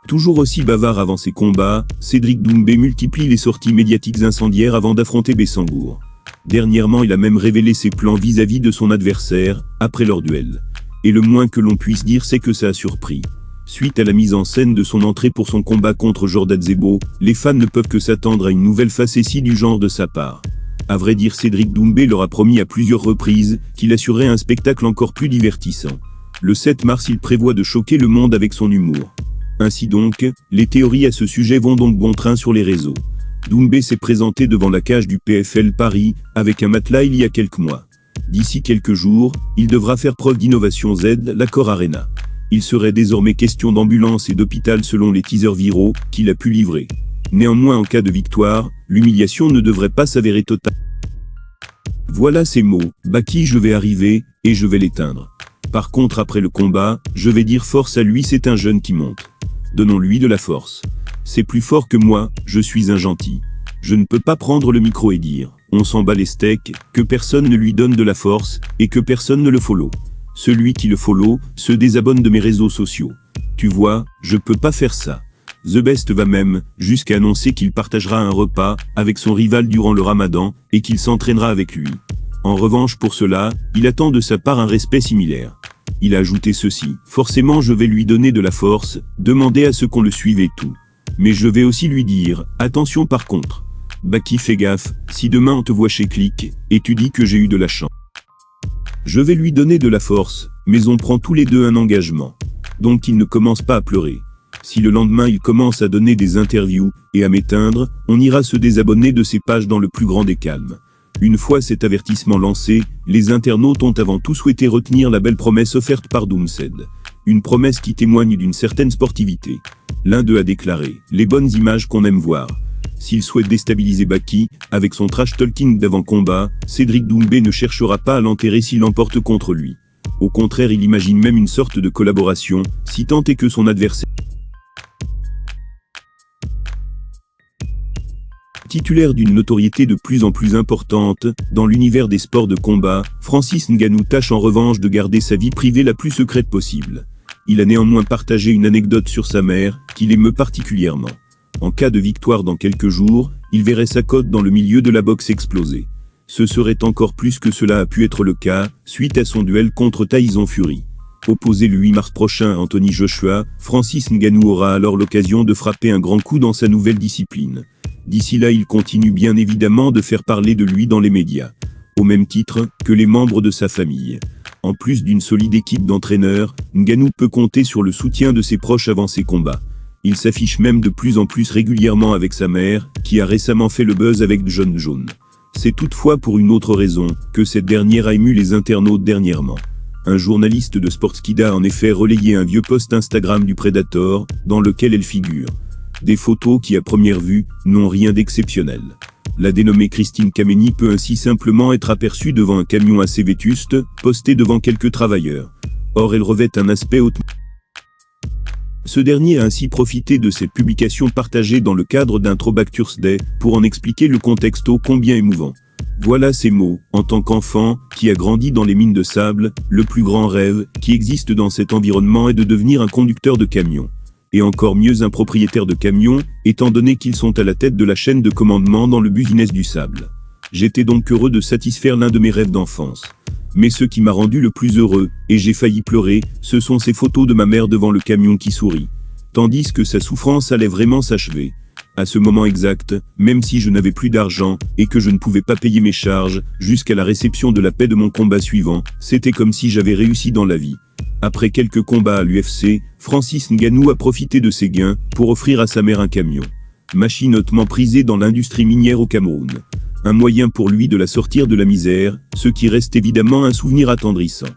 Toujours aussi bavard avant ses combats, Cédric Doumbé multiplie les sorties médiatiques incendiaires avant d'affronter Bessangour. Dernièrement, il a même révélé ses plans vis-à-vis de son adversaire, après leur duel. Et le moins que l'on puisse dire, c'est que ça a surpris. Suite à la mise en scène de son entrée pour son combat contre Jordan Zebo, les fans ne peuvent que s'attendre à une nouvelle facétie du genre de sa part. À vrai dire, Cédric Doumbé leur a promis à plusieurs reprises qu'il assurerait un spectacle encore plus divertissant. Le 7 mars, il prévoit de choquer le monde avec son humour. Ainsi donc, les théories à ce sujet vont donc bon train sur les réseaux. Doumbé s'est présenté devant la cage du PFL Paris, avec un matelas il y a quelques mois. D'ici quelques jours, il devra faire preuve d'innovation Z, l'Accor Arena. Il serait désormais question d'ambulance et d'hôpital selon les teasers viraux qu'il a pu livrer. Néanmoins, en cas de victoire, l'humiliation ne devrait pas s'avérer totale. Voilà ces mots, Baki, je vais arriver, et je vais l'éteindre. Par contre, après le combat, je vais dire force à lui, c'est un jeune qui monte. Donnons-lui de la force. C'est plus fort que moi, je suis un gentil. Je ne peux pas prendre le micro et dire, on s'en bat les steaks, que personne ne lui donne de la force, et que personne ne le follow. Celui qui le follow, se désabonne de mes réseaux sociaux. Tu vois, je peux pas faire ça. The Best va même, jusqu'à annoncer qu'il partagera un repas, avec son rival durant le Ramadan, et qu'il s'entraînera avec lui. En revanche pour cela, il attend de sa part un respect similaire. Il a ajouté ceci, forcément je vais lui donner de la force, demander à ce qu'on le suive et tout. Mais je vais aussi lui dire, attention par contre. Baki, fais gaffe, si demain on te voit chez Click, et tu dis que j'ai eu de la chance. Je vais lui donner de la force, mais on prend tous les deux un engagement. Donc il ne commence pas à pleurer. Si le lendemain il commence à donner des interviews, et à m'éteindre, on ira se désabonner de ses pages dans le plus grand des calmes. Une fois cet avertissement lancé, les internautes ont avant tout souhaité retenir la belle promesse offerte par Doomsed. Une promesse qui témoigne d'une certaine sportivité. L'un d'eux a déclaré « Les bonnes images qu'on aime voir ». S'il souhaite déstabiliser Baki, avec son trash talking d'avant-combat, Cédric Doumbé ne cherchera pas à l'enterrer s'il l'emporte contre lui. Au contraire, il imagine même une sorte de collaboration, si tant est que son adversaire titulaire d'une notoriété de plus en plus importante, dans l'univers des sports de combat, Francis Ngannou tâche en revanche de garder sa vie privée la plus secrète possible. Il a néanmoins partagé une anecdote sur sa mère, qui l'émeut particulièrement. En cas de victoire dans quelques jours, il verrait sa cote dans le milieu de la boxe exploser. Ce serait encore plus que cela a pu être le cas, suite à son duel contre Tyson Fury. Opposé le 8 mars prochain à Anthony Joshua, Francis Ngannou aura alors l'occasion de frapper un grand coup dans sa nouvelle discipline. D'ici là, il continue bien évidemment de faire parler de lui dans les médias, au même titre que les membres de sa famille. En plus d'une solide équipe d'entraîneurs, Ngannou peut compter sur le soutien de ses proches avant ses combats. Il s'affiche même de plus en plus régulièrement avec sa mère, qui a récemment fait le buzz avec Jon Jones. C'est toutefois pour une autre raison que cette dernière a ému les internautes dernièrement. Un journaliste de Sportskida a en effet relayé un vieux post Instagram du Predator, dans lequel elle figure. Des photos qui à première vue, n'ont rien d'exceptionnel. La dénommée Christine Kameni peut ainsi simplement être aperçue devant un camion assez vétuste, posté devant quelques travailleurs. Or elle revêt un aspect hautement. Ce dernier a ainsi profité de cette publication partagée dans le cadre d'un Throwback Thursday, pour en expliquer le contexte ô combien émouvant. Voilà ces mots, en tant qu'enfant, qui a grandi dans les mines de sable, le plus grand rêve qui existe dans cet environnement est de devenir un conducteur de camion. Et encore mieux un propriétaire de camion, étant donné qu'ils sont à la tête de la chaîne de commandement dans le business du sable. J'étais donc heureux de satisfaire l'un de mes rêves d'enfance. Mais ce qui m'a rendu le plus heureux, et j'ai failli pleurer, ce sont ces photos de ma mère devant le camion qui sourit. Tandis que sa souffrance allait vraiment s'achever. À ce moment exact, même si je n'avais plus d'argent, et que je ne pouvais pas payer mes charges, jusqu'à la réception de la paie de mon combat suivant, c'était comme si j'avais réussi dans la vie. Après quelques combats à l'UFC, Francis Ngannou a profité de ses gains pour offrir à sa mère un camion. Machine hautement prisée dans l'industrie minière au Cameroun. Un moyen pour lui de la sortir de la misère, ce qui reste évidemment un souvenir attendrissant.